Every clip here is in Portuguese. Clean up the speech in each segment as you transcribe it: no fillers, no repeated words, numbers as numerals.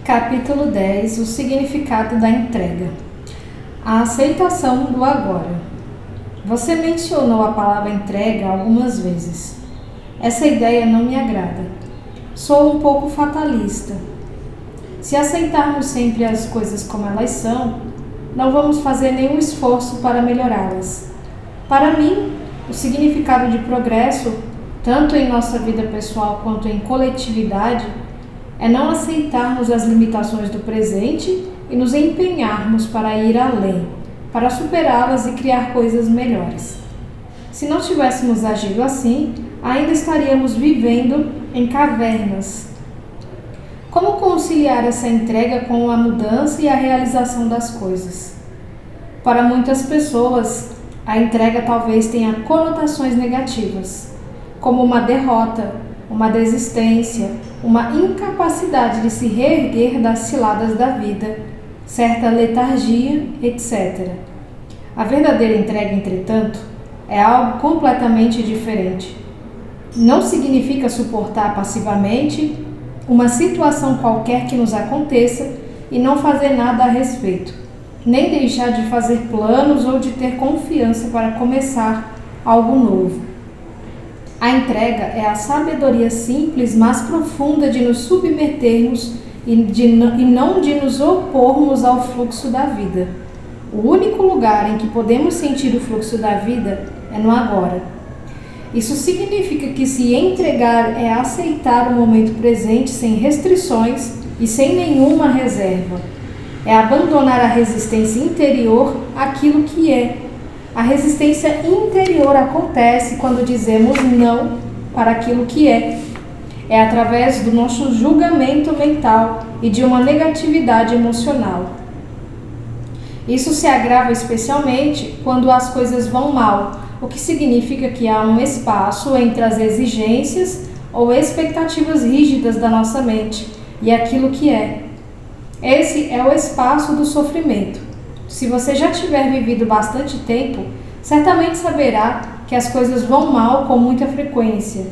Capítulo 10. O significado da entrega. A aceitação do agora. Você mencionou a palavra entrega algumas vezes. Essa ideia não me agrada. Sou um pouco fatalista. Se aceitarmos sempre as coisas como elas são, não vamos fazer nenhum esforço para melhorá-las. Para mim, o significado de progresso, tanto em nossa vida pessoal quanto em coletividade, é não aceitarmos as limitações do presente e nos empenharmos para ir além, para superá-las e criar coisas melhores. Se não tivéssemos agido assim, ainda estaríamos vivendo em cavernas. Como conciliar essa entrega com a mudança e a realização das coisas? Para muitas pessoas, a entrega talvez tenha conotações negativas, como uma derrota, uma desistência, uma incapacidade de se reerguer das ciladas da vida, certa letargia, etc. A verdadeira entrega, entretanto, é algo completamente diferente. Não significa suportar passivamente uma situação qualquer que nos aconteça e não fazer nada a respeito, nem deixar de fazer planos ou de ter confiança para começar algo novo. A entrega é a sabedoria simples, mas profunda de nos submetermos e não de nos opormos ao fluxo da vida. O único lugar em que podemos sentir o fluxo da vida é no agora. Isso significa que se entregar é aceitar o momento presente sem restrições e sem nenhuma reserva. É abandonar a resistência interior àquilo que é. A resistência interior acontece quando dizemos não para aquilo que é. É através do nosso julgamento mental e de uma negatividade emocional. Isso se agrava especialmente quando as coisas vão mal, o que significa que há um espaço entre as exigências ou expectativas rígidas da nossa mente e aquilo que é. Esse é o espaço do sofrimento. Se você já tiver vivido bastante tempo, certamente saberá que as coisas vão mal com muita frequência.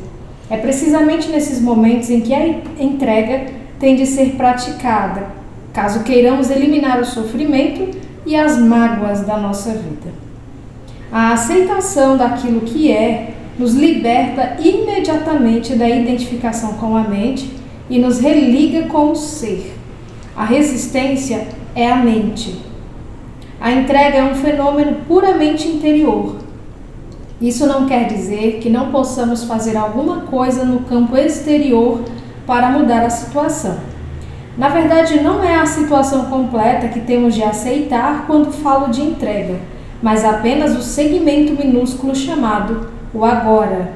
É precisamente nesses momentos em que a entrega tem de ser praticada, caso queiramos eliminar o sofrimento e as mágoas da nossa vida. A aceitação daquilo que é nos liberta imediatamente da identificação com a mente e nos religa com o ser. A resistência é a mente. A entrega é um fenômeno puramente interior. Isso não quer dizer que não possamos fazer alguma coisa no campo exterior para mudar a situação. Na verdade, não é a situação completa que temos de aceitar quando falo de entrega, mas apenas o segmento minúsculo chamado o agora.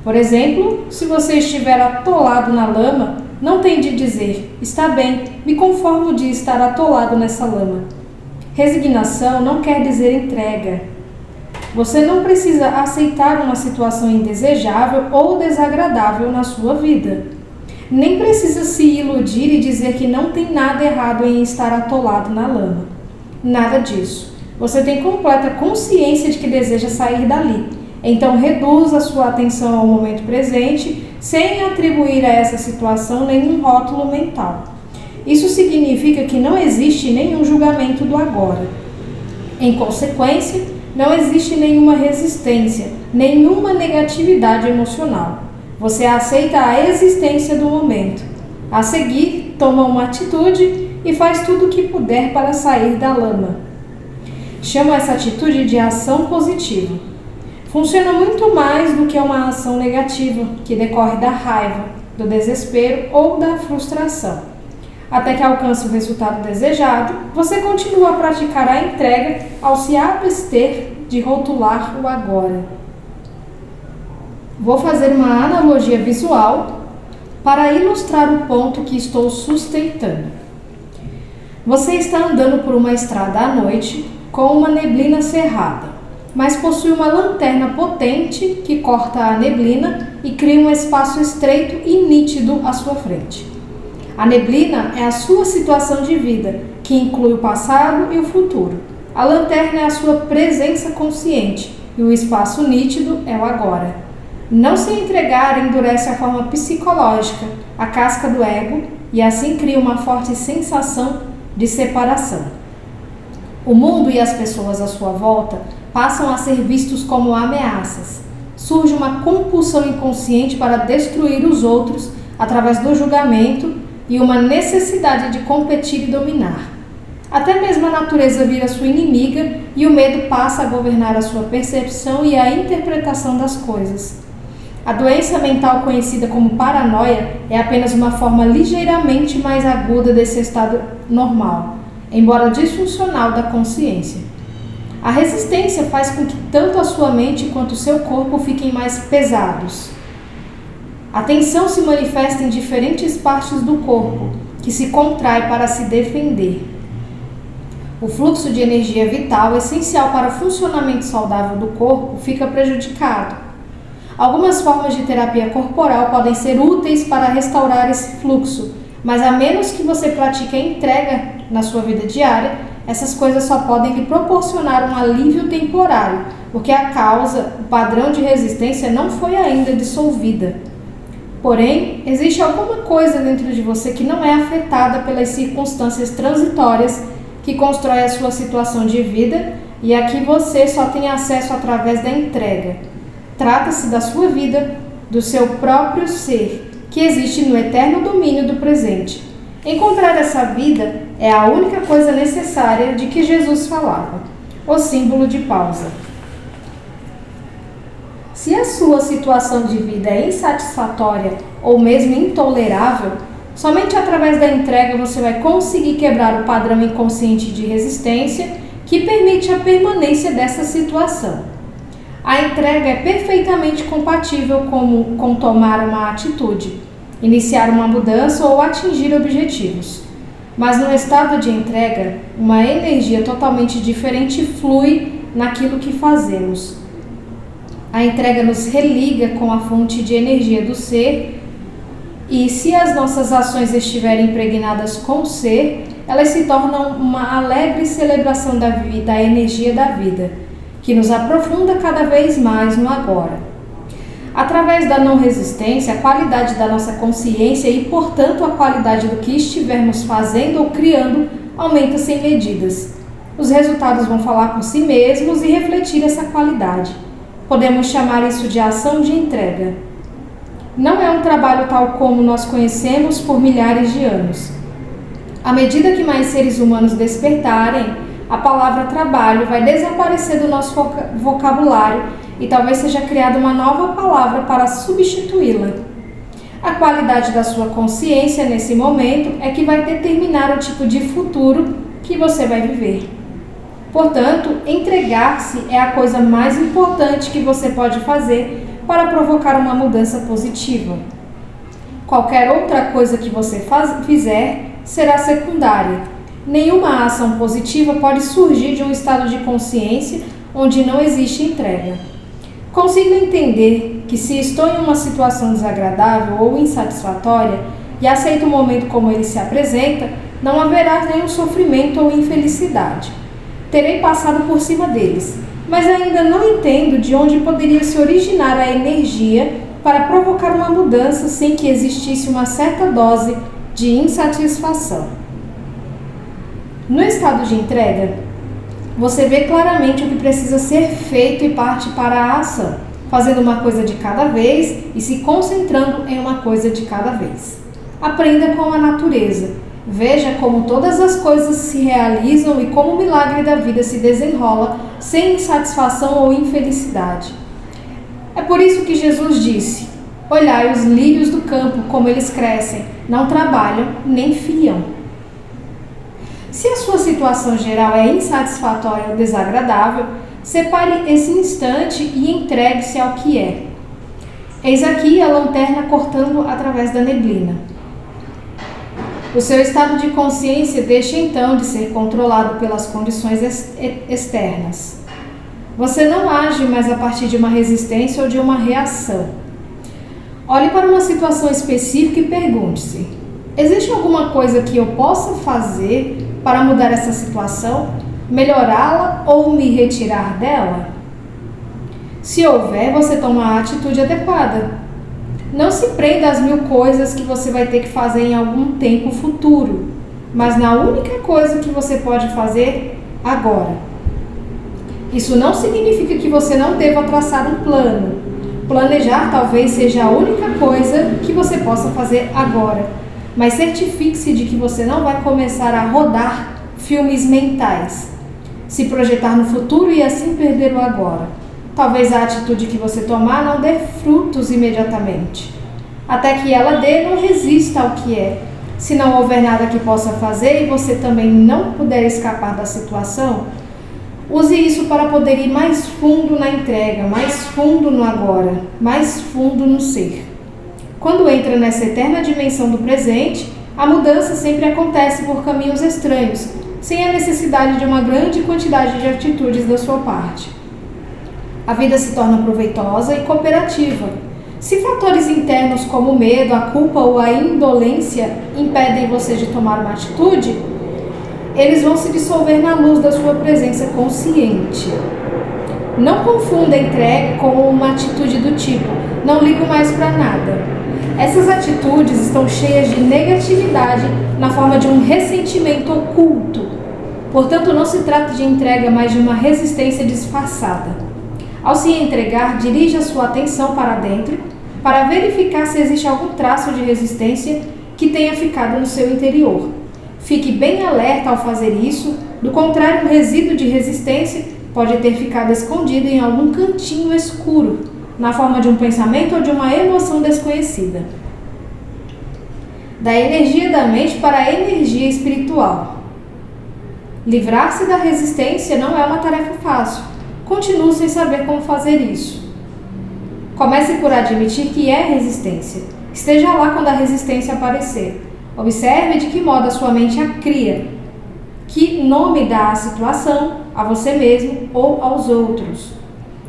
Por exemplo, se você estiver atolado na lama, não tem de dizer, está bem, me conformo de estar atolado nessa lama. Resignação não quer dizer entrega. Você não precisa aceitar uma situação indesejável ou desagradável na sua vida. Nem precisa se iludir e dizer que não tem nada errado em estar atolado na lama. Nada disso. Você tem completa consciência de que deseja sair dali. Então reduza a sua atenção ao momento presente, sem atribuir a essa situação nenhum rótulo mental. Isso significa que não existe nenhum julgamento do agora. Em consequência, não existe nenhuma resistência, nenhuma negatividade emocional. Você aceita a existência do momento. A seguir, toma uma atitude e faz tudo o que puder para sair da lama. Chamo essa atitude de ação positiva. Funciona muito mais do que uma ação negativa, que decorre da raiva, do desespero ou da frustração. Até que alcance o resultado desejado, você continua a praticar a entrega ao se abster de rotular o agora. Vou fazer uma analogia visual para ilustrar o ponto que estou sustentando. Você está andando por uma estrada à noite com uma neblina cerrada, mas possui uma lanterna potente que corta a neblina e cria um espaço estreito e nítido à sua frente. A neblina é a sua situação de vida, que inclui o passado e o futuro. A lanterna é a sua presença consciente e o espaço nítido é o agora. Não se entregar endurece a forma psicológica, a casca do ego, e assim cria uma forte sensação de separação. O mundo e as pessoas à sua volta passam a ser vistos como ameaças. Surge uma compulsão inconsciente para destruir os outros através do julgamento e uma necessidade de competir e dominar. Até mesmo a natureza vira sua inimiga e o medo passa a governar a sua percepção e a interpretação das coisas. A doença mental conhecida como paranoia é apenas uma forma ligeiramente mais aguda desse estado normal, embora disfuncional, da consciência. A resistência faz com que tanto a sua mente quanto o seu corpo fiquem mais pesados. A tensão se manifesta em diferentes partes do corpo, que se contrai para se defender. O fluxo de energia vital, essencial para o funcionamento saudável do corpo, fica prejudicado. Algumas formas de terapia corporal podem ser úteis para restaurar esse fluxo, mas a menos que você pratique a entrega na sua vida diária, essas coisas só podem lhe proporcionar um alívio temporário, porque a causa, o padrão de resistência, não foi ainda dissolvida. Porém, existe alguma coisa dentro de você que não é afetada pelas circunstâncias transitórias que constrói a sua situação de vida e a que você só tem acesso através da entrega. Trata-se da sua vida, do seu próprio ser, que existe no eterno domínio do presente. Encontrar essa vida é a única coisa necessária de que Jesus falava, o símbolo de pausa. Se a sua situação de vida é insatisfatória ou mesmo intolerável, somente através da entrega você vai conseguir quebrar o padrão inconsciente de resistência que permite a permanência dessa situação. A entrega é perfeitamente compatível com tomar uma atitude, iniciar uma mudança ou atingir objetivos. Mas no estado de entrega, uma energia totalmente diferente flui naquilo que fazemos. A entrega nos religa com a fonte de energia do ser. E se as nossas ações estiverem impregnadas com o ser, elas se tornam uma alegre celebração da energia da vida, que nos aprofunda cada vez mais no agora. Através da não resistência, a qualidade da nossa consciência e, portanto, a qualidade do que estivermos fazendo ou criando aumenta sem medidas. Os resultados vão falar por si mesmos e refletir essa qualidade. Podemos chamar isso de ação de entrega. Não é um trabalho tal como nós conhecemos por milhares de anos. À medida que mais seres humanos despertarem, a palavra trabalho vai desaparecer do nosso vocabulário e talvez seja criada uma nova palavra para substituí-la. A qualidade da sua consciência nesse momento é que vai determinar o tipo de futuro que você vai viver. Portanto, entregar-se é a coisa mais importante que você pode fazer para provocar uma mudança positiva. Qualquer outra coisa que você fizer será secundária. Nenhuma ação positiva pode surgir de um estado de consciência onde não existe entrega. Consigo entender que se estou em uma situação desagradável ou insatisfatória e aceito o momento como ele se apresenta, não haverá nenhum sofrimento ou infelicidade. Terei passado por cima deles, mas ainda não entendo de onde poderia se originar a energia para provocar uma mudança sem que existisse uma certa dose de insatisfação. No estado de entrega, você vê claramente o que precisa ser feito e parte para a ação, fazendo uma coisa de cada vez e se concentrando em uma coisa de cada vez. Aprenda com a natureza. Veja como todas as coisas se realizam e como o milagre da vida se desenrola sem insatisfação ou infelicidade. É por isso que Jesus disse: olhai os lírios do campo, como eles crescem, não trabalham nem fiam. Se a sua situação geral é insatisfatória ou desagradável, separe esse instante e entregue-se ao que é. Eis aqui a lanterna cortando através da neblina. O seu estado de consciência deixa então de ser controlado pelas condições externas. Você não age mais a partir de uma resistência ou de uma reação. Olhe para uma situação específica e pergunte-se: existe alguma coisa que eu possa fazer para mudar essa situação, melhorá-la ou me retirar dela? Se houver, você toma a atitude adequada. Não se prenda às 1000 coisas que você vai ter que fazer em algum tempo futuro, mas na única coisa que você pode fazer agora. Isso não significa que você não deva traçar um plano. Planejar talvez seja a única coisa que você possa fazer agora, mas certifique-se de que você não vai começar a rodar filmes mentais, se projetar no futuro e assim perder o agora. Talvez a atitude que você tomar não dê frutos imediatamente. Até que ela dê, não resista ao que é. Se não houver nada que possa fazer e você também não puder escapar da situação, use isso para poder ir mais fundo na entrega, mais fundo no agora, mais fundo no ser. Quando entra nessa eterna dimensão do presente, a mudança sempre acontece por caminhos estranhos, sem a necessidade de uma grande quantidade de atitudes da sua parte. A vida se torna proveitosa e cooperativa. Se fatores internos como o medo, a culpa ou a indolência impedem você de tomar uma atitude, eles vão se dissolver na luz da sua presença consciente. Não confunda a entrega com uma atitude do tipo, não ligo mais para nada. Essas atitudes estão cheias de negatividade na forma de um ressentimento oculto. Portanto, não se trata de entrega, mas de uma resistência disfarçada. Ao se entregar, dirija sua atenção para dentro para verificar se existe algum traço de resistência que tenha ficado no seu interior. Fique bem alerta ao fazer isso, do contrário, um resíduo de resistência pode ter ficado escondido em algum cantinho escuro, na forma de um pensamento ou de uma emoção desconhecida. Da energia da mente para a energia espiritual. Livrar-se da resistência não é uma tarefa fácil. Continue sem saber como fazer isso. Comece por admitir que é resistência. Esteja lá quando a resistência aparecer. Observe de que modo a sua mente a cria. Que nome dá à situação, a você mesmo ou aos outros.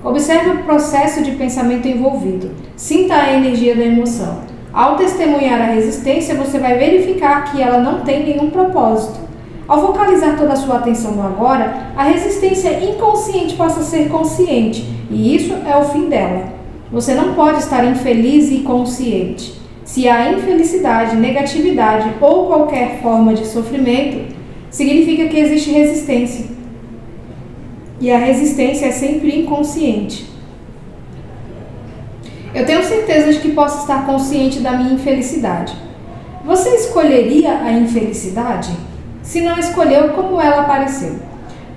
Observe o processo de pensamento envolvido. Sinta a energia da emoção. Ao testemunhar a resistência, você vai verificar que ela não tem nenhum propósito. Ao focalizar toda a sua atenção no agora, a resistência inconsciente passa a ser consciente, e isso é o fim dela. Você não pode estar infeliz e consciente. Se há infelicidade, negatividade ou qualquer forma de sofrimento, significa que existe resistência. E a resistência é sempre inconsciente. Eu tenho certeza de que posso estar consciente da minha infelicidade. Você escolheria a infelicidade? Se não escolheu, como ela apareceu?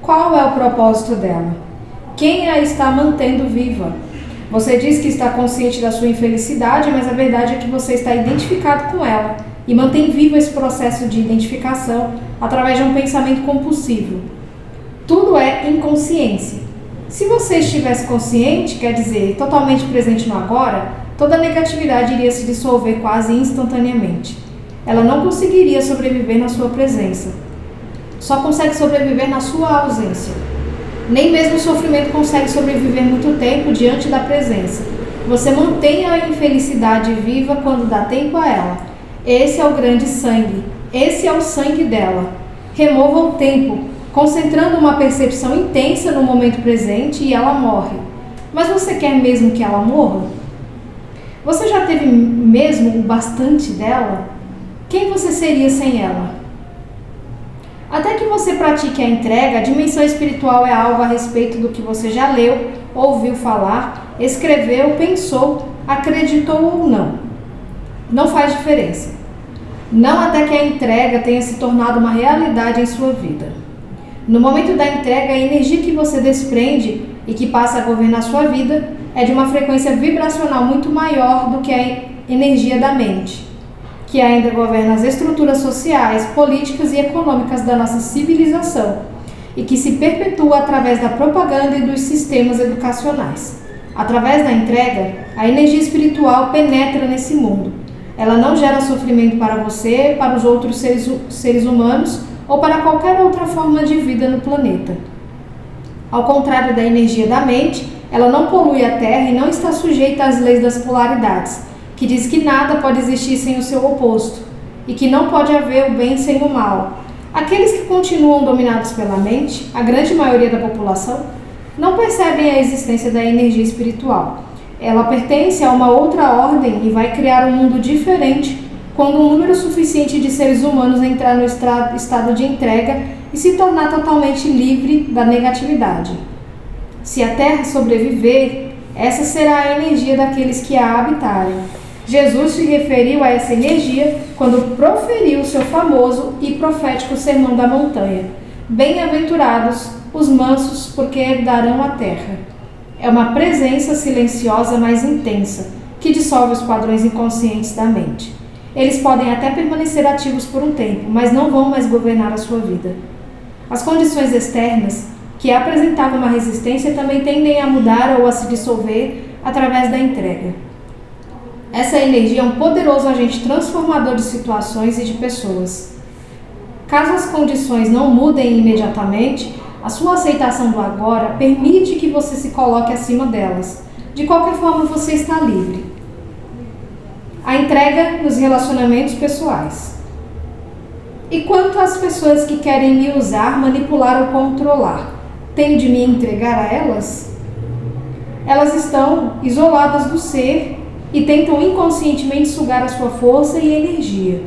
Qual é o propósito dela? Quem a está mantendo viva? Você diz que está consciente da sua infelicidade, mas a verdade é que você está identificado com ela e mantém vivo esse processo de identificação através de um pensamento compulsivo. Tudo é inconsciência. Se você estivesse consciente, quer dizer, totalmente presente no agora, toda a negatividade iria se dissolver quase instantaneamente. Ela não conseguiria sobreviver na sua presença. Só consegue sobreviver na sua ausência. Nem mesmo o sofrimento consegue sobreviver muito tempo diante da presença. Você mantém a infelicidade viva quando dá tempo a ela. Esse é o grande sangue. Esse é o sangue dela. Remova o tempo, concentrando uma percepção intensa no momento presente e ela morre. Mas você quer mesmo que ela morra? Você já teve mesmo o bastante dela? Quem você seria sem ela? Até que você pratique a entrega, a dimensão espiritual é algo a respeito do que você já leu, ouviu falar, escreveu, pensou, acreditou ou não. Não faz diferença. Não até que a entrega tenha se tornado uma realidade em sua vida. No momento da entrega, a energia que você desprende e que passa a governar sua vida é de uma frequência vibracional muito maior do que a energia da mente, que ainda governa as estruturas sociais, políticas e econômicas da nossa civilização e que se perpetua através da propaganda e dos sistemas educacionais. Através da entrega, a energia espiritual penetra nesse mundo. Ela não gera sofrimento para você, para os outros seres humanos ou para qualquer outra forma de vida no planeta. Ao contrário da energia da mente, ela não polui a Terra e não está sujeita às leis das polaridades, que diz que nada pode existir sem o seu oposto, e que não pode haver o bem sem o mal. Aqueles que continuam dominados pela mente, a grande maioria da população, não percebem a existência da energia espiritual. Ela pertence a uma outra ordem e vai criar um mundo diferente quando um número suficiente de seres humanos entrar no estado de entrega e se tornar totalmente livre da negatividade. Se a Terra sobreviver, essa será a energia daqueles que a habitarem. Jesus se referiu a essa energia quando proferiu seu famoso e profético Sermão da Montanha. Bem-aventurados os mansos, porque herdarão a terra. É uma presença silenciosa mais intensa, que dissolve os padrões inconscientes da mente. Eles podem até permanecer ativos por um tempo, mas não vão mais governar a sua vida. As condições externas, que apresentavam uma resistência, também tendem a mudar ou a se dissolver através da entrega. Essa energia é um poderoso agente transformador de situações e de pessoas. Caso as condições não mudem imediatamente, a sua aceitação do agora permite que você se coloque acima delas. De qualquer forma, você está livre. A entrega nos relacionamentos pessoais. E quanto às pessoas que querem me usar, manipular ou controlar, tenho de me entregar a elas? Elas estão isoladas do ser e tentam inconscientemente sugar a sua força e energia.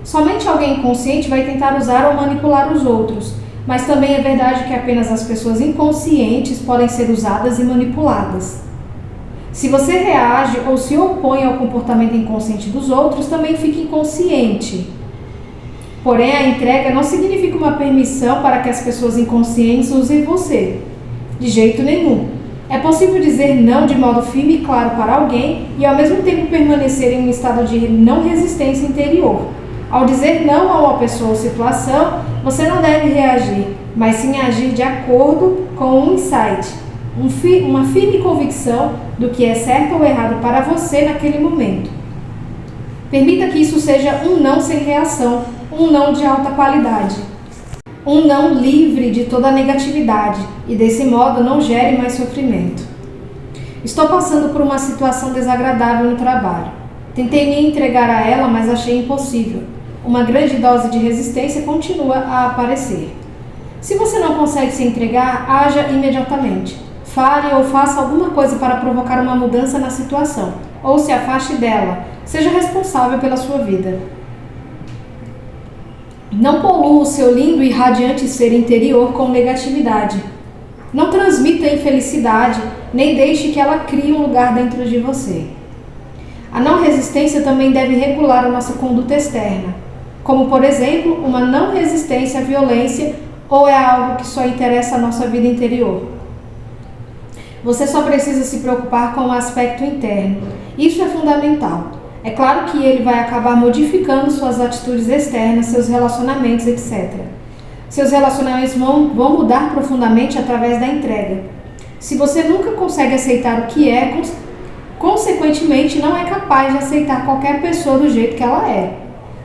Somente alguém consciente vai tentar usar ou manipular os outros, mas também é verdade que apenas as pessoas inconscientes podem ser usadas e manipuladas. Se você reage ou se opõe ao comportamento inconsciente dos outros, também fica inconsciente. Porém, a entrega não significa uma permissão para que as pessoas inconscientes usem você. De jeito nenhum. É possível dizer não de modo firme e claro para alguém e ao mesmo tempo permanecer em um estado de não resistência interior. Ao dizer não a uma pessoa ou situação, você não deve reagir, mas sim agir de acordo com um insight, uma firme convicção do que é certo ou errado para você naquele momento. Permita que isso seja um não sem reação, um não de alta qualidade. Um não livre de toda a negatividade e desse modo não gere mais sofrimento. Estou passando por uma situação desagradável no trabalho. Tentei me entregar a ela, mas achei impossível. Uma grande dose de resistência continua a aparecer. Se você não consegue se entregar, haja imediatamente. Fale ou faça alguma coisa para provocar uma mudança na situação, ou se afaste dela. Seja responsável pela sua vida. Não polua o seu lindo e radiante ser interior com negatividade. Não transmita infelicidade, nem deixe que ela crie um lugar dentro de você. A não resistência também deve regular a nossa conduta externa, como, por exemplo, uma não resistência à violência ou é algo que só interessa a nossa vida interior. Você só precisa se preocupar com o aspecto interno. Isso é fundamental. É claro que ele vai acabar modificando suas atitudes externas, seus relacionamentos, etc. Seus relacionamentos vão mudar profundamente através da entrega. Se você nunca consegue aceitar o que é, consequentemente não é capaz de aceitar qualquer pessoa do jeito que ela é.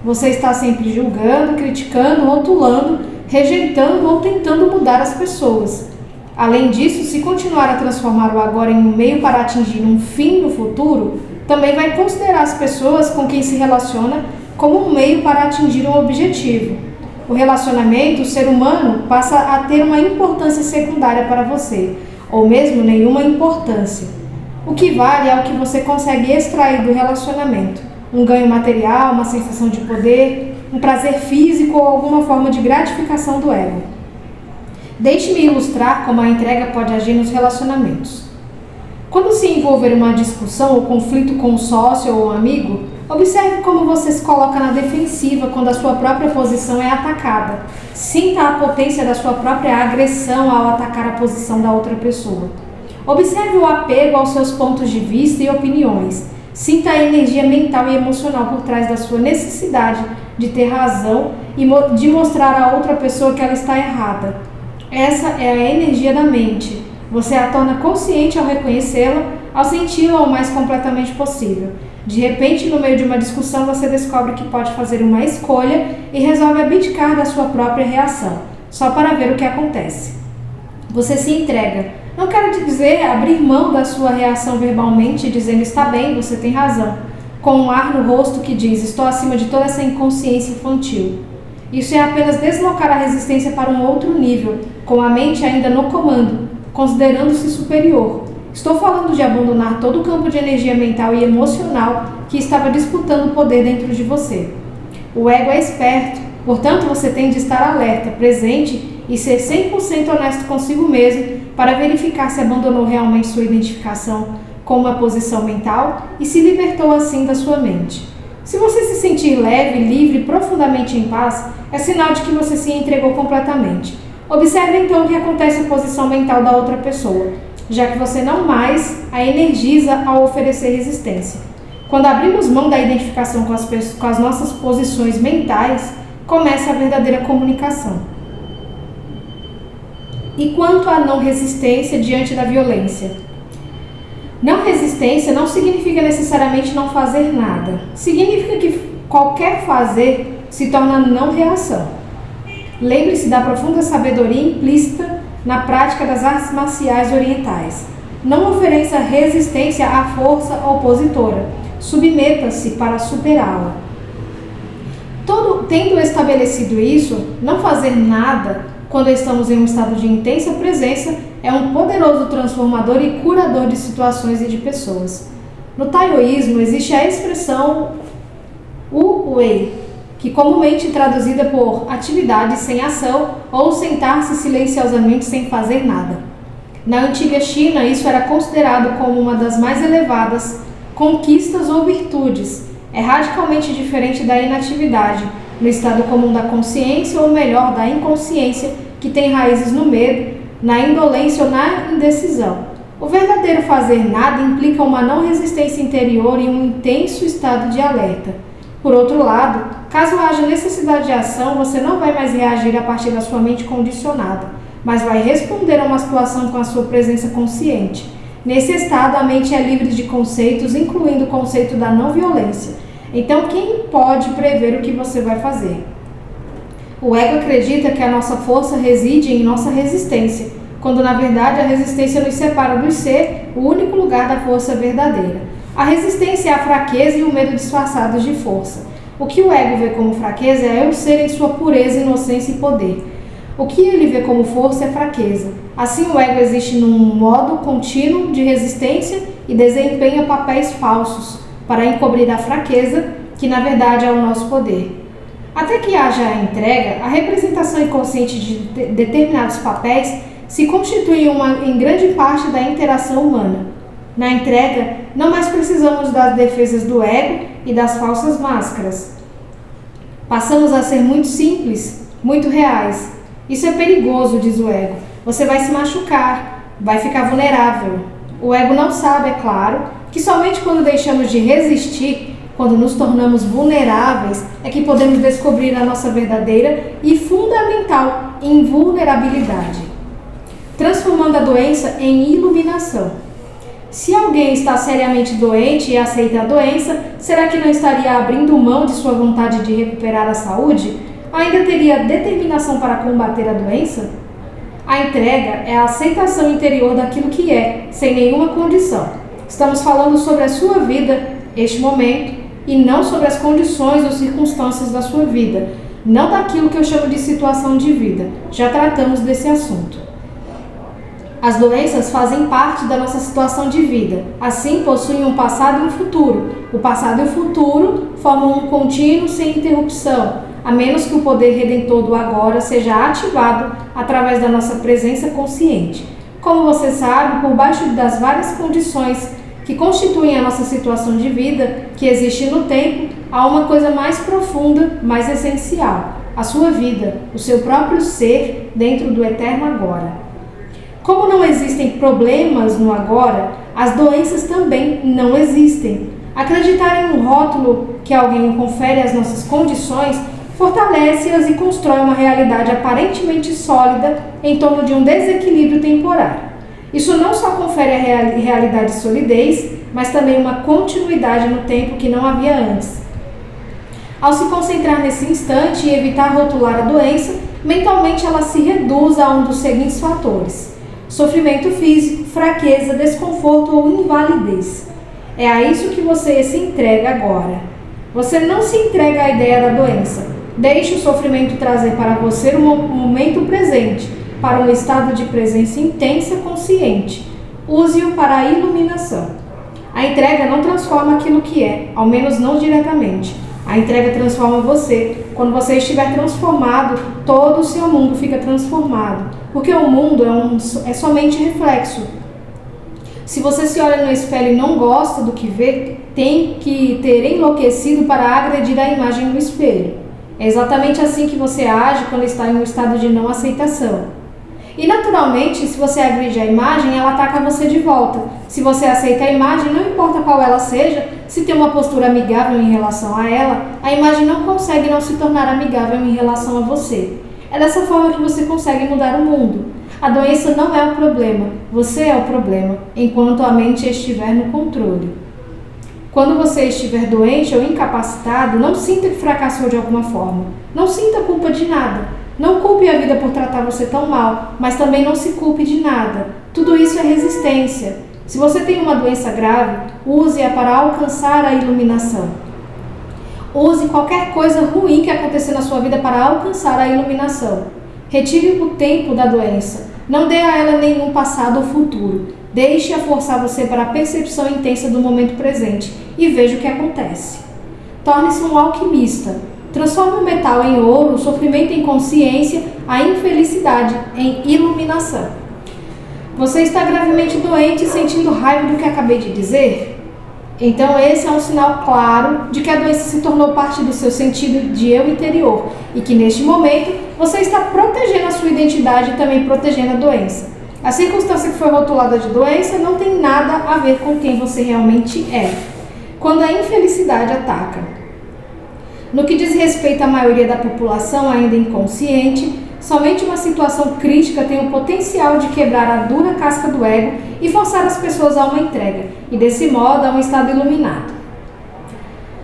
Você está sempre julgando, criticando, rotulando, rejeitando ou tentando mudar as pessoas. Além disso, se continuar a transformar o agora em um meio para atingir um fim no futuro, também vai considerar as pessoas com quem se relaciona como um meio para atingir um objetivo. O relacionamento, o ser humano, passa a ter uma importância secundária para você, ou mesmo nenhuma importância. O que vale é o que você consegue extrair do relacionamento. Um ganho material, uma sensação de poder, um prazer físico ou alguma forma de gratificação do ego. Deixe-me ilustrar como a entrega pode agir nos relacionamentos. Quando se envolver em uma discussão ou conflito com um sócio ou um amigo, observe como você se coloca na defensiva quando a sua própria posição é atacada. Sinta a potência da sua própria agressão ao atacar a posição da outra pessoa. Observe o apego aos seus pontos de vista e opiniões. Sinta a energia mental e emocional por trás da sua necessidade de ter razão e de mostrar a outra pessoa que ela está errada. Essa é a energia da mente. Você a torna consciente ao reconhecê-la, ao senti-la o mais completamente possível. De repente, no meio de uma discussão, você descobre que pode fazer uma escolha e resolve abdicar da sua própria reação, só para ver o que acontece. Você se entrega. Não quero dizer abrir mão da sua reação verbalmente, dizendo está bem, você tem razão, com um ar no rosto que diz estou acima de toda essa inconsciência infantil. Isso é apenas deslocar a resistência para um outro nível, com a mente ainda no comando, considerando-se superior. Estou falando de abandonar todo o campo de energia mental e emocional que estava disputando o poder dentro de você. O ego é esperto, portanto você tem de estar alerta, presente e ser 100% honesto consigo mesmo para verificar se abandonou realmente sua identificação com uma posição mental e se libertou assim da sua mente. Se você se sentir leve, livre e profundamente em paz, é sinal de que você se entregou completamente. Observe então o que acontece na posição mental da outra pessoa, já que você não mais a energiza ao oferecer resistência. Quando abrimos mão da identificação com as nossas posições mentais, começa a verdadeira comunicação. E quanto à não resistência diante da violência? Não resistência não significa necessariamente não fazer nada. Significa que qualquer fazer se torna não reação. Lembre-se da profunda sabedoria implícita na prática das artes marciais orientais. Não ofereça resistência à força opositora. Submeta-se para superá-la. Tendo estabelecido isso, não fazer nada quando estamos em um estado de intensa presença é um poderoso transformador e curador de situações e de pessoas. No taoísmo existe a expressão Wu Wei, que comumente traduzida por atividade sem ação ou sentar-se silenciosamente sem fazer nada. Na antiga China, isso era considerado como uma das mais elevadas conquistas ou virtudes. É radicalmente diferente da inatividade, no estado comum da consciência, ou melhor, da inconsciência, que tem raízes no medo, na indolência ou na indecisão. O verdadeiro fazer nada implica uma não resistência interior e um intenso estado de alerta. Por outro lado, caso haja necessidade de ação, você não vai mais reagir a partir da sua mente condicionada, mas vai responder a uma situação com a sua presença consciente. Nesse estado, a mente é livre de conceitos, incluindo o conceito da não violência. Então, quem pode prever o que você vai fazer? O ego acredita que a nossa força reside em nossa resistência, quando na verdade a resistência nos separa do ser, o único lugar da força verdadeira. A resistência é a fraqueza e o medo disfarçados de força. O que o ego vê como fraqueza é eu ser em sua pureza, inocência e poder. O que ele vê como força é fraqueza. Assim, o ego existe num modo contínuo de resistência e desempenha papéis falsos para encobrir a fraqueza, que na verdade é o nosso poder. Até que haja a entrega, a representação inconsciente de determinados papéis se constitui em grande parte da interação humana. Na entrega, não mais precisamos das defesas do ego e das falsas máscaras. Passamos a ser muito simples, muito reais. Isso é perigoso, diz o ego. Você vai se machucar, vai ficar vulnerável. O ego não sabe, é claro, que somente quando deixamos de resistir, quando nos tornamos vulneráveis, é que podemos descobrir a nossa verdadeira e fundamental invulnerabilidade, transformando a doença em iluminação. Se alguém está seriamente doente e aceita a doença, será que não estaria abrindo mão de sua vontade de recuperar a saúde? Ainda teria determinação para combater a doença? A entrega é a aceitação interior daquilo que é, sem nenhuma condição. Estamos falando sobre a sua vida, este momento, e não sobre as condições ou circunstâncias da sua vida, não daquilo que eu chamo de situação de vida. Já tratamos desse assunto. As doenças fazem parte da nossa situação de vida. Assim, possuem um passado e um futuro. O passado e o futuro formam um contínuo sem interrupção, a menos que o poder redentor do agora seja ativado através da nossa presença consciente. Como você sabe, por baixo das várias condições que constituem a nossa situação de vida, que existe no tempo, há uma coisa mais profunda, mais essencial: a sua vida, o seu próprio ser dentro do eterno agora. Como não existem problemas no agora, as doenças também não existem. Acreditar em um rótulo que alguém confere às nossas condições fortalece-as e constrói uma realidade aparentemente sólida em torno de um desequilíbrio temporário. Isso não só confere à realidade solidez, mas também uma continuidade no tempo que não havia antes. Ao se concentrar nesse instante e evitar rotular a doença, mentalmente ela se reduz a um dos seguintes fatores: sofrimento físico, fraqueza, desconforto ou invalidez. É a isso que você se entrega agora. Você não se entrega à ideia da doença. Deixe o sofrimento trazer para você o momento presente, para um estado de presença intensa consciente. Use-o para a iluminação. A entrega não transforma aquilo que é, ao menos não diretamente. A entrega transforma você. Quando você estiver transformado, todo o seu mundo fica transformado, porque o mundo é somente reflexo. Se você se olha no espelho e não gosta do que vê, tem que ter enlouquecido para agredir a imagem no espelho. É exatamente assim que você age quando está em um estado de não aceitação. E naturalmente, se você agride a imagem, ela ataca você de volta. Se você aceita a imagem, não importa qual ela seja, se tem uma postura amigável em relação a ela, a imagem não consegue não se tornar amigável em relação a você. É dessa forma que você consegue mudar o mundo. A doença não é o problema, você é o problema, enquanto a mente estiver no controle. Quando você estiver doente ou incapacitado, não sinta que fracassou de alguma forma. Não sinta culpa de nada. Não culpe a vida por tratar você tão mal, mas também não se culpe de nada. Tudo isso é resistência. Se você tem uma doença grave, use-a para alcançar a iluminação. Use qualquer coisa ruim que acontecer na sua vida para alcançar a iluminação. Retire o tempo da doença. Não dê a ela nenhum passado ou futuro. Deixe-a forçar você para a percepção intensa do momento presente e veja o que acontece. Torne-se um alquimista. Transforme o metal em ouro, o sofrimento em consciência, a infelicidade em iluminação. Você está gravemente doente e sentindo raiva do que acabei de dizer? Então esse é um sinal claro de que a doença se tornou parte do seu sentido de eu interior e que neste momento você está protegendo a sua identidade e também protegendo a doença. A circunstância que foi rotulada de doença não tem nada a ver com quem você realmente é. Quando a infelicidade ataca. No que diz respeito à maioria da população ainda inconsciente, somente uma situação crítica tem o potencial de quebrar a dura casca do ego e forçar as pessoas a uma entrega, e desse modo a um estado iluminado.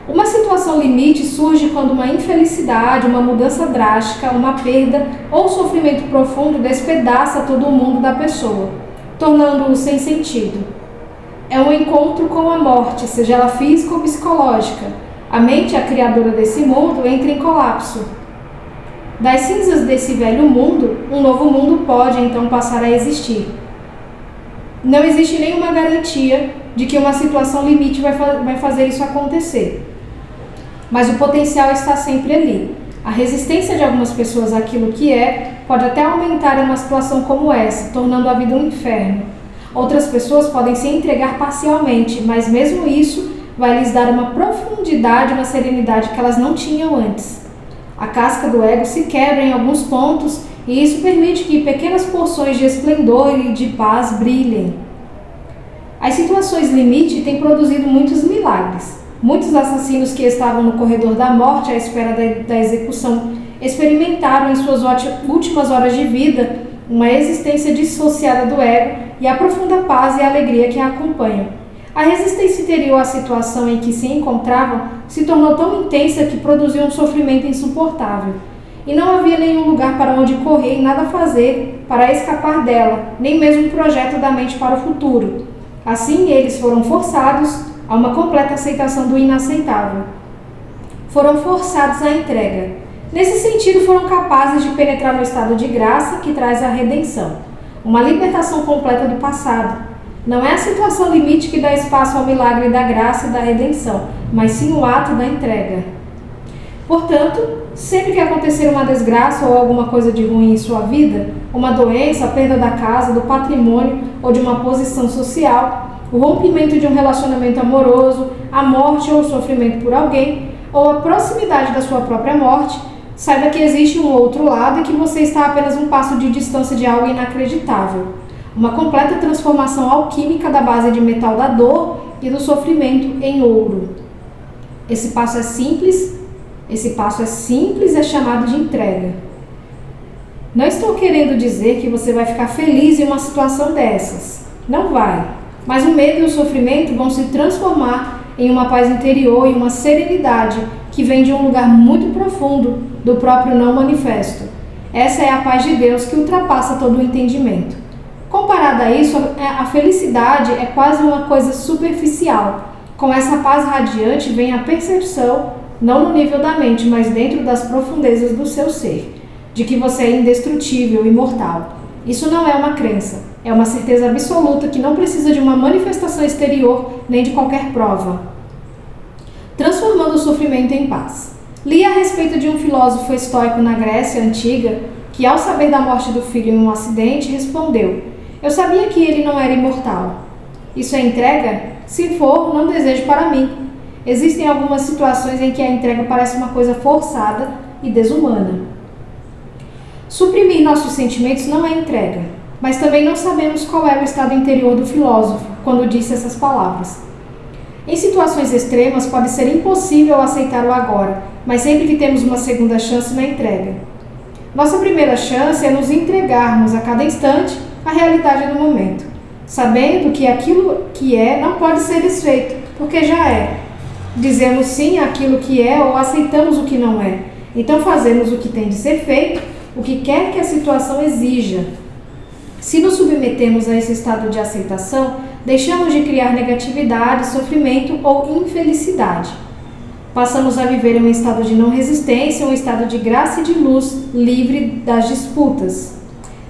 Uma situação limite surge quando uma infelicidade, uma mudança drástica, uma perda ou sofrimento profundo despedaça todo o mundo da pessoa, tornando-o sem sentido. É um encontro com a morte, seja ela física ou psicológica. A mente, a criadora desse mundo, entra em colapso. Das cinzas desse velho mundo, um novo mundo pode então passar a existir. Não existe nenhuma garantia de que uma situação limite vai fazer isso acontecer. Mas o potencial está sempre ali. A resistência de algumas pessoas àquilo que é pode até aumentar em uma situação como essa, tornando a vida um inferno. Outras pessoas podem se entregar parcialmente, mas mesmo isso vai lhes dar uma profundidade, uma serenidade que elas não tinham antes. A casca do ego se quebra em alguns pontos e isso permite que pequenas porções de esplendor e de paz brilhem. As situações limite têm produzido muitos milagres. Muitos assassinos que estavam no corredor da morte à espera da execução experimentaram em suas últimas horas de vida uma existência dissociada do ego e a profunda paz e alegria que a acompanham. A resistência interior à situação em que se encontravam se tornou tão intensa que produziu um sofrimento insuportável. E não havia nenhum lugar para onde correr e nada fazer para escapar dela, nem mesmo um projeto da mente para o futuro. Assim, eles foram forçados a uma completa aceitação do inaceitável. Foram forçados à entrega. Nesse sentido, foram capazes de penetrar no estado de graça que traz a redenção, uma libertação completa do passado. Não é a situação limite que dá espaço ao milagre da graça e da redenção, mas sim o ato da entrega. Portanto, sempre que acontecer uma desgraça ou alguma coisa de ruim em sua vida, uma doença, a perda da casa, do patrimônio ou de uma posição social, o rompimento de um relacionamento amoroso, a morte ou o sofrimento por alguém, ou a proximidade da sua própria morte, saiba que existe um outro lado e que você está a apenas um passo de distância de algo inacreditável. Uma completa transformação alquímica da base de metal da dor e do sofrimento em ouro. Esse passo é simples, é chamado de entrega. Não estou querendo dizer que você vai ficar feliz em uma situação dessas. Não vai. Mas o medo e o sofrimento vão se transformar em uma paz interior e uma serenidade que vem de um lugar muito profundo do próprio não manifesto. Essa é a paz de Deus que ultrapassa todo o entendimento. Comparada a isso, a felicidade é quase uma coisa superficial. Com essa paz radiante vem a percepção, não no nível da mente, mas dentro das profundezas do seu ser, de que você é indestrutível, imortal. Isso não é uma crença, é uma certeza absoluta que não precisa de uma manifestação exterior nem de qualquer prova. Transformando o sofrimento em paz. Li a respeito de um filósofo estoico na Grécia Antiga que, ao saber da morte do filho em um acidente, respondeu: "Eu sabia que ele não era imortal." Isso é entrega? Se for, não desejo para mim. Existem algumas situações em que a entrega parece uma coisa forçada e desumana. Suprimir nossos sentimentos não é entrega, mas também não sabemos qual era o estado interior do filósofo quando disse essas palavras. Em situações extremas pode ser impossível aceitar o agora, mas sempre que temos uma segunda chance na entrega. Nossa primeira chance é nos entregarmos a cada instante à realidade do momento, sabendo que aquilo que é não pode ser desfeito, porque já é. Dizemos sim àquilo que é ou aceitamos o que não é. Então fazemos o que tem de ser feito, o que quer que a situação exija. Se nos submetemos a esse estado de aceitação, deixamos de criar negatividade, sofrimento ou infelicidade. Passamos a viver em um estado de não resistência, um estado de graça e de luz, livre das disputas.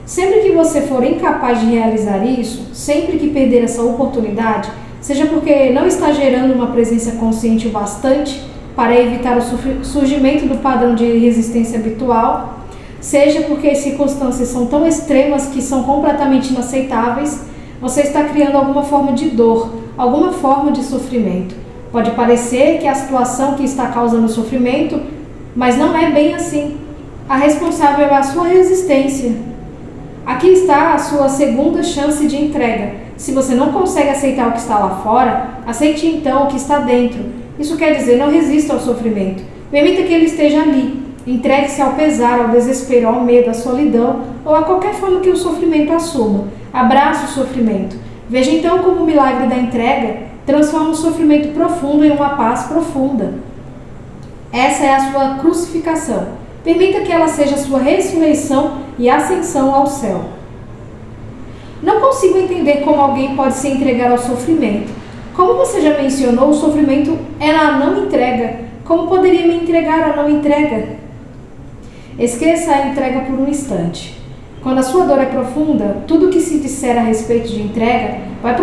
Sempre que você for incapaz de realizar isso, sempre que perder essa oportunidade, seja porque não está gerando uma presença consciente o bastante para evitar o surgimento do padrão de resistência habitual, seja porque as circunstâncias são tão extremas que são completamente inaceitáveis, você está criando alguma forma de dor, alguma forma de sofrimento. Pode parecer que é a situação que está causando sofrimento, mas não é bem assim. A responsável é a sua resistência. Aqui está a sua segunda chance de entrega. Se você não consegue aceitar o que está lá fora, aceite então o que está dentro. Isso quer dizer, não resista ao sofrimento. Permita que ele esteja ali. Entregue-se ao pesar, ao desespero, ao medo, à solidão ou a qualquer forma que o sofrimento assuma. Abrace o sofrimento. Veja então como o milagre da entrega transforma o sofrimento profundo em uma paz profunda. Essa é a sua crucificação. Permita que ela seja a sua ressurreição e ascensão ao céu. Não consigo entender como alguém pode se entregar ao sofrimento. Como você já mencionou, o sofrimento era a não entrega. Como poderia me entregar à não entrega? Esqueça a entrega por um instante. Quando a sua dor é profunda, tudo o que se disser a respeito de entrega vai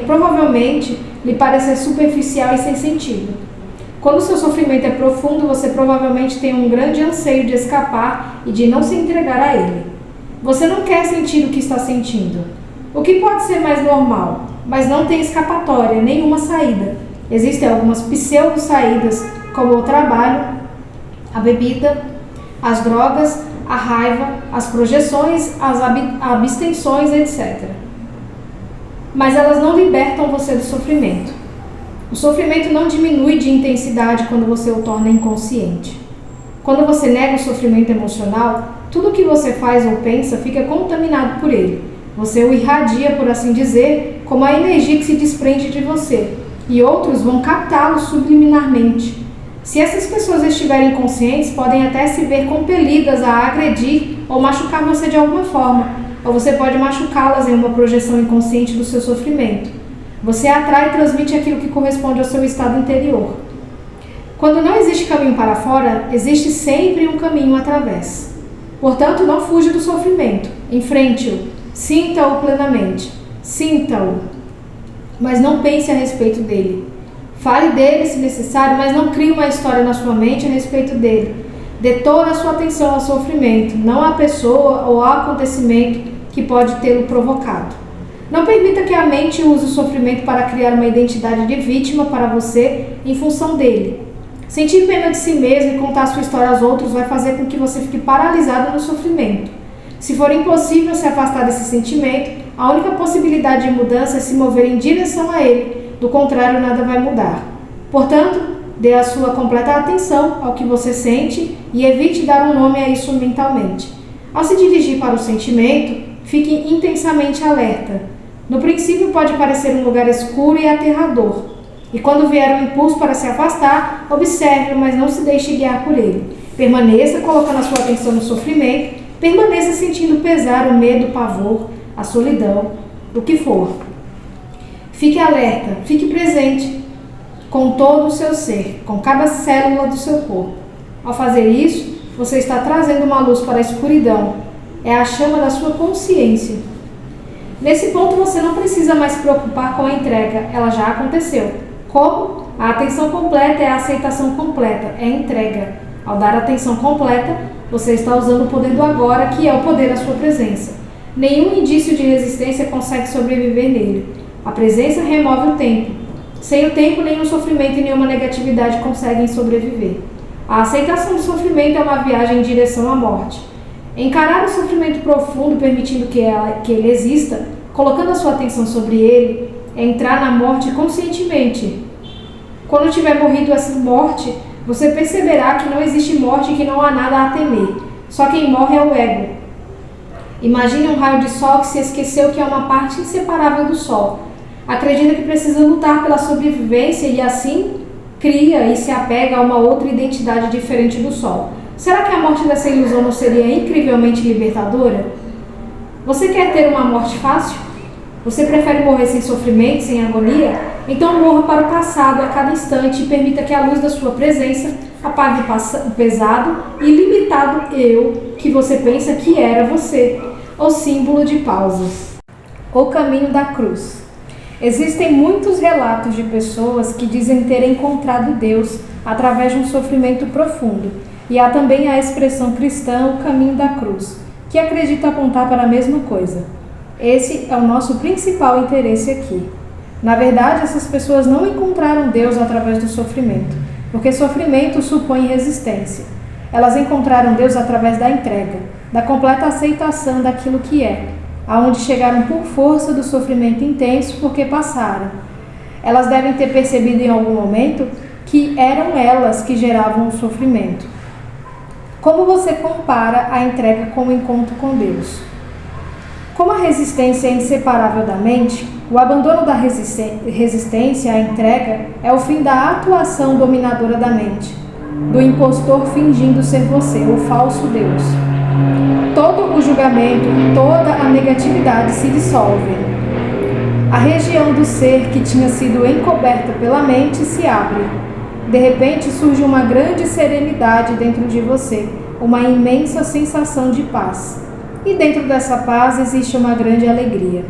provavelmente lhe parecer superficial e sem sentido. Quando o seu sofrimento é profundo, você provavelmente tem um grande anseio de escapar e de não se entregar a ele. Você não quer sentir o que está sentindo. O que pode ser mais normal, mas não tem escapatória, nenhuma saída. Existem algumas pseudo-saídas, como o trabalho, a bebida, as drogas, a raiva, as projeções, as abstenções, etc. Mas elas não libertam você do sofrimento. O sofrimento não diminui de intensidade quando você o torna inconsciente. Quando você nega o sofrimento emocional, tudo o que você faz ou pensa fica contaminado por ele. Você o irradia, por assim dizer, como a energia que se desprende de você, e outros vão captá-lo subliminarmente. Se essas pessoas estiverem conscientes, podem até se ver compelidas a agredir ou machucar você de alguma forma, ou você pode machucá-las em uma projeção inconsciente do seu sofrimento. Você atrai e transmite aquilo que corresponde ao seu estado interior. Quando não existe caminho para fora, existe sempre um caminho através. Portanto, não fuja do sofrimento, enfrente-o, sinta-o plenamente, sinta-o, mas não pense a respeito dele. Fale dele se necessário, mas não crie uma história na sua mente a respeito dele. Dê toda a sua atenção ao sofrimento, não à pessoa ou ao acontecimento que pode tê-lo provocado. Não permita que a mente use o sofrimento para criar uma identidade de vítima para você em função dele. Sentir pena de si mesmo e contar sua história aos outros vai fazer com que você fique paralisado no sofrimento. Se for impossível se afastar desse sentimento, a única possibilidade de mudança é se mover em direção a ele. Do contrário, nada vai mudar. Portanto, dê a sua completa atenção ao que você sente e evite dar um nome a isso mentalmente. Ao se dirigir para o sentimento, fique intensamente alerta. No princípio, pode parecer um lugar escuro e aterrador. E quando vier o impulso para se afastar, observe-o, mas não se deixe guiar por ele. Permaneça colocando a sua atenção no sofrimento, permaneça sentindo o pesar, o medo, o pavor, a solidão, o que for. Fique alerta, fique presente com todo o seu ser, com cada célula do seu corpo. Ao fazer isso, você está trazendo uma luz para a escuridão, é a chama da sua consciência. Nesse ponto você não precisa mais se preocupar com a entrega, ela já aconteceu. Como? A atenção completa é a aceitação completa, é a entrega. Ao dar atenção completa, você está usando o poder do agora, que é o poder da sua presença. Nenhum indício de resistência consegue sobreviver nele. A presença remove o tempo. Sem o tempo, nenhum sofrimento e nenhuma negatividade conseguem sobreviver. A aceitação do sofrimento é uma viagem em direção à morte. Encarar o sofrimento profundo, permitindo que ele exista, colocando a sua atenção sobre ele, é entrar na morte conscientemente. Quando tiver morrido essa morte, você perceberá que não existe morte e que não há nada a temer. Só quem morre é o ego. Imagine um raio de sol que se esqueceu que é uma parte inseparável do sol. Acredita que precisa lutar pela sobrevivência e assim cria e se apega a uma outra identidade diferente do sol. Será que a morte dessa ilusão não seria incrivelmente libertadora? Você quer ter uma morte fácil? Você prefere morrer sem sofrimento, sem agonia? Então morra para o passado a cada instante e permita que a luz da sua presença apague o pesado e limitado eu que você pensa que era você, o símbolo de pausa. O caminho da cruz. Existem muitos relatos de pessoas que dizem terem encontrado Deus através de um sofrimento profundo. E há também a expressão cristã, o caminho da cruz, que acredita apontar para a mesma coisa. Esse é o nosso principal interesse aqui. Na verdade, essas pessoas não encontraram Deus através do sofrimento, porque sofrimento supõe resistência. Elas encontraram Deus através da entrega, da completa aceitação daquilo que é, aonde chegaram por força do sofrimento intenso porque passaram. Elas devem ter percebido em algum momento que eram elas que geravam o sofrimento. Como você compara a entrega com o encontro com Deus? Como a resistência é inseparável da mente, o abandono da resistência à entrega é o fim da atuação dominadora da mente, do impostor fingindo ser você, o falso Deus. Todo o julgamento, toda a negatividade se dissolve. A região do ser que tinha sido encoberta pela mente se abre. De repente surge uma grande serenidade dentro de você, uma imensa sensação de paz. E dentro dessa paz existe uma grande alegria.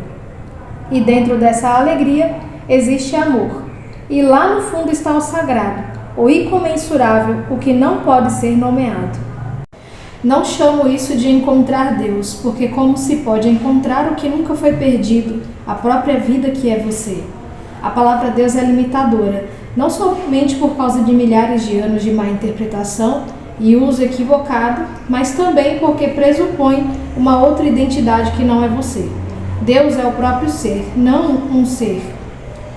E dentro dessa alegria existe amor. E lá no fundo está o sagrado, o incomensurável, o que não pode ser nomeado. Não chamo isso de encontrar Deus, porque como se pode encontrar o que nunca foi perdido, a própria vida que é você? A palavra Deus é limitadora, não somente por causa de milhares de anos de má interpretação e uso equivocado, mas também porque pressupõe uma outra identidade que não é você. Deus é o próprio ser, não um ser.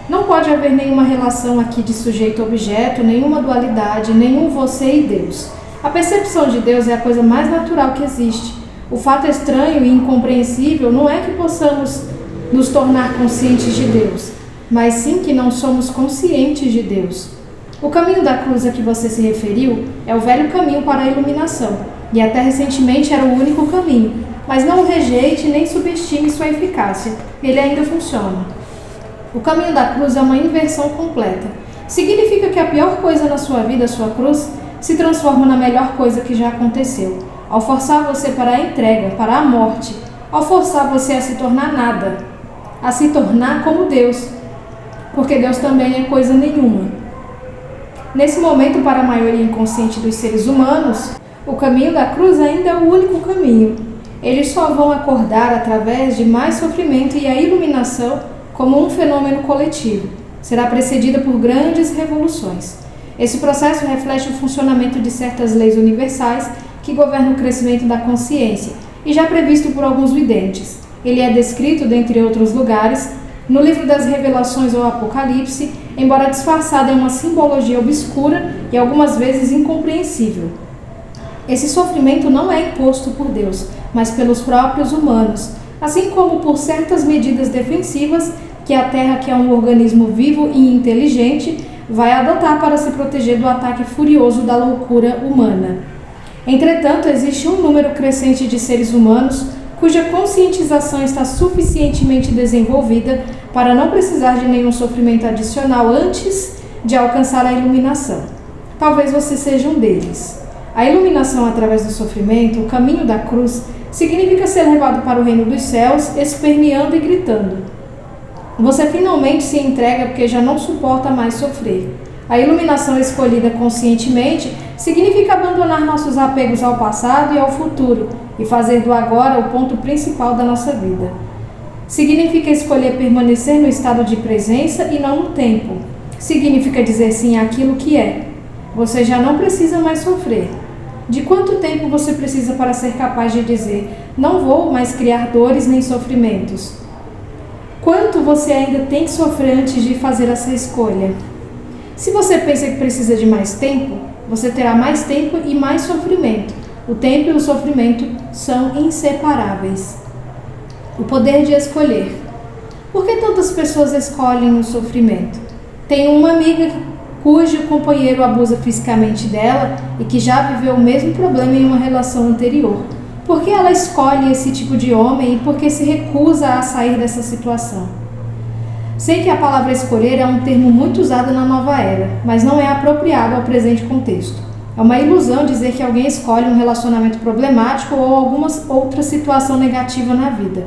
Não pode haver nenhuma relação aqui de sujeito-objeto, nenhuma dualidade, nenhum você e Deus. A percepção de Deus é a coisa mais natural que existe. O fato estranho e incompreensível não é que possamos nos tornar conscientes de Deus, mas sim que não somos conscientes de Deus. O caminho da cruz a que você se referiu é o velho caminho para a iluminação, e até recentemente era o único caminho, mas não o rejeite nem subestime sua eficácia, ele ainda funciona. O caminho da cruz é uma inversão completa. Significa que a pior coisa na sua vida, a sua cruz, se transforma na melhor coisa que já aconteceu, ao forçar você para a entrega, para a morte, ao forçar você a se tornar nada, a se tornar como Deus, porque Deus também é coisa nenhuma. Nesse momento, para a maioria inconsciente dos seres humanos, o caminho da cruz ainda é o único caminho. Eles só vão acordar através de mais sofrimento e a iluminação, como um fenômeno coletivo, será precedida por grandes revoluções. Esse processo reflete o funcionamento de certas leis universais que governam o crescimento da consciência e já previsto por alguns videntes. Ele é descrito, dentre outros lugares, no livro das Revelações ou Apocalipse, embora disfarçado em uma simbologia obscura e algumas vezes incompreensível. Esse sofrimento não é imposto por Deus, mas pelos próprios humanos, assim como por certas medidas defensivas que a Terra, que é um organismo vivo e inteligente, vai adotar para se proteger do ataque furioso da loucura humana. Entretanto, existe um número crescente de seres humanos cuja conscientização está suficientemente desenvolvida para não precisar de nenhum sofrimento adicional antes de alcançar a iluminação. Talvez você seja um deles. A iluminação através do sofrimento, o caminho da cruz, significa ser levado para o reino dos céus, esperneando e gritando. Você finalmente se entrega porque já não suporta mais sofrer. A iluminação escolhida conscientemente significa abandonar nossos apegos ao passado e ao futuro e fazer do agora o ponto principal da nossa vida. Significa escolher permanecer no estado de presença e não no tempo. Significa dizer sim àquilo que é. Você já não precisa mais sofrer. De quanto tempo você precisa para ser capaz de dizer: não vou mais criar dores nem sofrimentos? Quanto você ainda tem que sofrer antes de fazer essa escolha? Se você pensa que precisa de mais tempo, você terá mais tempo e mais sofrimento. O tempo e o sofrimento são inseparáveis. O poder de escolher. Por que tantas pessoas escolhem o sofrimento? Tenho uma amiga cujo companheiro abusa fisicamente dela e que já viveu o mesmo problema em uma relação anterior. Por que ela escolhe esse tipo de homem e por que se recusa a sair dessa situação? Sei que a palavra escolher é um termo muito usado na nova era, mas não é apropriado ao presente contexto. É uma ilusão dizer que alguém escolhe um relacionamento problemático ou alguma outra situação negativa na vida.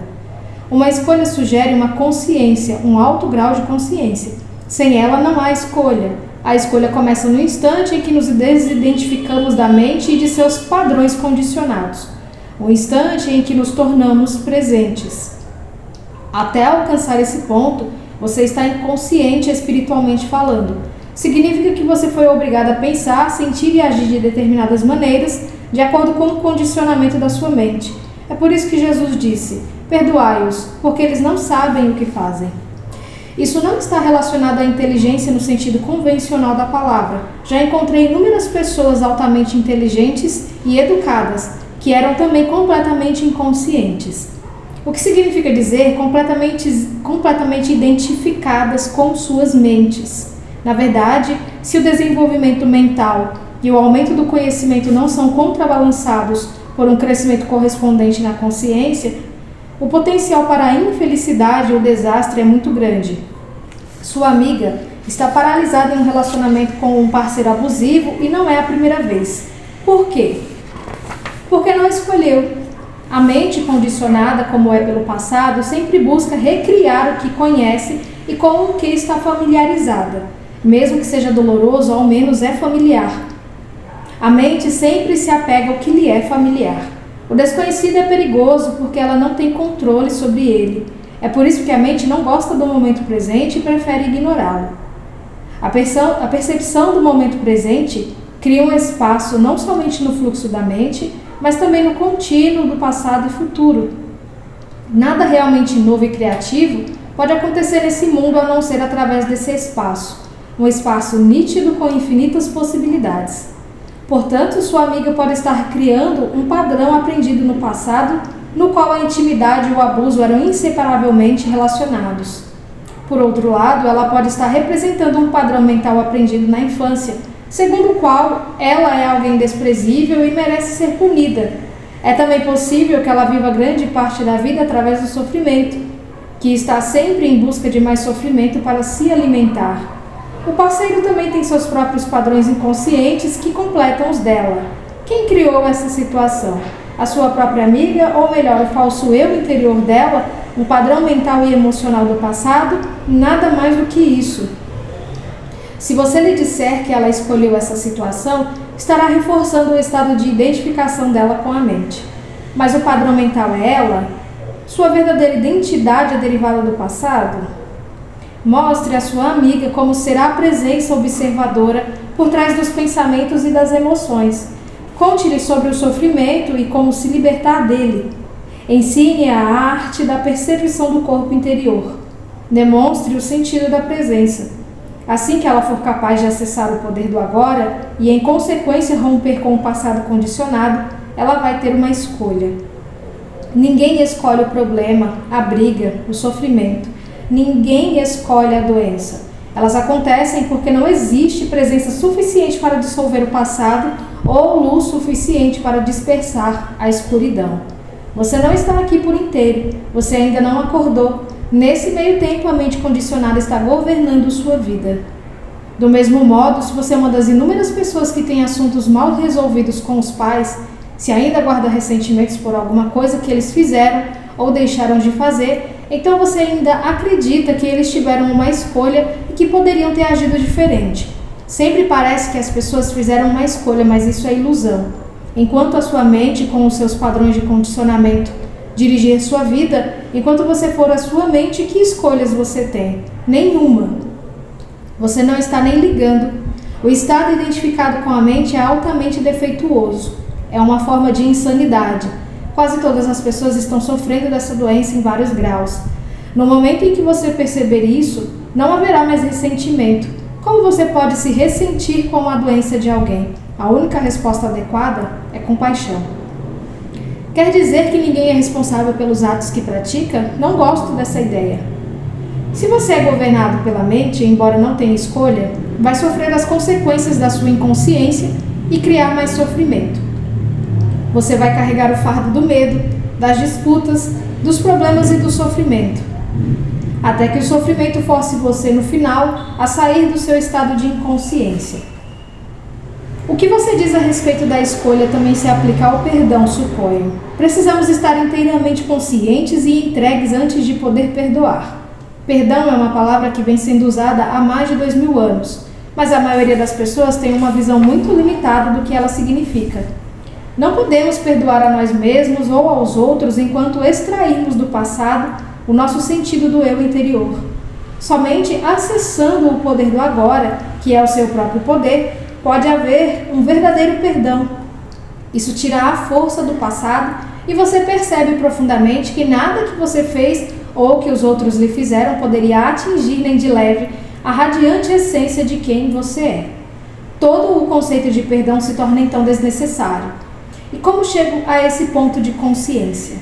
Uma escolha sugere uma consciência, um alto grau de consciência. Sem ela não há escolha. A escolha começa no instante em que nos desidentificamos da mente e de seus padrões condicionados. O instante em que nos tornamos presentes. Até alcançar esse ponto, você está inconsciente espiritualmente falando. Significa que você foi obrigado a pensar, sentir e agir de determinadas maneiras, de acordo com o condicionamento da sua mente. É por isso que Jesus disse: perdoai-os, porque eles não sabem o que fazem. Isso não está relacionado à inteligência no sentido convencional da palavra. Já encontrei inúmeras pessoas altamente inteligentes e educadas, que eram também completamente inconscientes. O que significa dizer completamente identificadas com suas mentes. Na verdade, se o desenvolvimento mental e o aumento do conhecimento não são contrabalançados por um crescimento correspondente na consciência, o potencial para a infelicidade ou desastre é muito grande. Sua amiga está paralisada em um relacionamento com um parceiro abusivo e não é a primeira vez. Por quê? Porque não escolheu. A mente condicionada, como é pelo passado, sempre busca recriar o que conhece e com o que está familiarizada. Mesmo que seja doloroso, ao menos é familiar. A mente sempre se apega ao que lhe é familiar. O desconhecido é perigoso porque ela não tem controle sobre ele. É por isso que a mente não gosta do momento presente e prefere ignorá-lo. A percepção do momento presente cria um espaço não somente no fluxo da mente, mas também no contínuo do passado e futuro. Nada realmente novo e criativo pode acontecer nesse mundo a não ser através desse espaço, um espaço nítido com infinitas possibilidades. Portanto, sua amiga pode estar criando um padrão aprendido no passado, no qual a intimidade e o abuso eram inseparavelmente relacionados. Por outro lado, ela pode estar representando um padrão mental aprendido na infância, segundo o qual ela é alguém desprezível e merece ser punida. É também possível que ela viva grande parte da vida através do sofrimento, que está sempre em busca de mais sofrimento para se alimentar. O parceiro também tem seus próprios padrões inconscientes que completam os dela. Quem criou essa situação? A sua própria amiga, ou melhor, o falso eu interior dela, um padrão mental e emocional do passado? Nada mais do que isso. Se você lhe disser que ela escolheu essa situação, estará reforçando o estado de identificação dela com a mente. Mas o padrão mental é ela? Sua verdadeira identidade é derivada do passado? Mostre à sua amiga como será a presença observadora por trás dos pensamentos e das emoções. Conte-lhe sobre o sofrimento e como se libertar dele. Ensine a arte da percepção do corpo interior. Demonstre o sentido da presença. Assim que ela for capaz de acessar o poder do agora e, em consequência, romper com o passado condicionado, ela vai ter uma escolha. Ninguém escolhe o problema, a briga, o sofrimento. Ninguém escolhe a doença. Elas acontecem porque não existe presença suficiente para dissolver o passado ou luz suficiente para dispersar a escuridão. Você não está aqui por inteiro, você ainda não acordou. Nesse meio tempo, a mente condicionada está governando sua vida. Do mesmo modo, se você é uma das inúmeras pessoas que tem assuntos mal resolvidos com os pais, se ainda guarda ressentimentos por alguma coisa que eles fizeram ou deixaram de fazer, então você ainda acredita que eles tiveram uma escolha e que poderiam ter agido diferente. Sempre parece que as pessoas fizeram uma escolha, mas isso é ilusão. Enquanto a sua mente, com os seus padrões de condicionamento, dirigir sua vida, enquanto você for a sua mente, que escolhas você tem? Nenhuma. Você não está nem ligando. O estado identificado com a mente é altamente defeituoso. É uma forma de insanidade. Quase todas as pessoas estão sofrendo dessa doença em vários graus. No momento em que você perceber isso, não haverá mais ressentimento. Como você pode se ressentir com a doença de alguém? A única resposta adequada é compaixão. Quer dizer que ninguém é responsável pelos atos que pratica? Não gosto dessa ideia. Se você é governado pela mente, embora não tenha escolha, vai sofrer as consequências da sua inconsciência e criar mais sofrimento. Você vai carregar o fardo do medo, das disputas, dos problemas e do sofrimento, até que o sofrimento force você, no final, a sair do seu estado de inconsciência. O que você diz a respeito da escolha também se aplica ao perdão, suponho. Precisamos estar inteiramente conscientes e entregues antes de poder perdoar. Perdão é uma palavra que vem sendo usada há mais de 2000 anos, mas a maioria das pessoas tem uma visão muito limitada do que ela significa. Não podemos perdoar a nós mesmos ou aos outros enquanto extrairmos do passado o nosso sentido do eu interior. Somente acessando o poder do agora, que é o seu próprio poder, pode haver um verdadeiro perdão. Isso tira a força do passado e você percebe profundamente que nada que você fez ou que os outros lhe fizeram poderia atingir nem de leve a radiante essência de quem você é. Todo o conceito de perdão se torna então desnecessário. E como chego a esse ponto de consciência?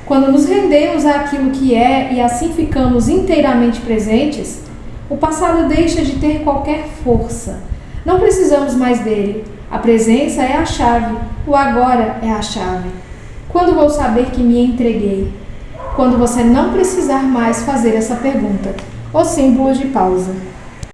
Quando nos rendemos àquilo que é e assim ficamos inteiramente presentes, o passado deixa de ter qualquer força. Não precisamos mais dele. A presença é a chave, o agora é a chave. Quando vou saber que me entreguei? Quando você não precisar mais fazer essa pergunta. O símbolo de pausa.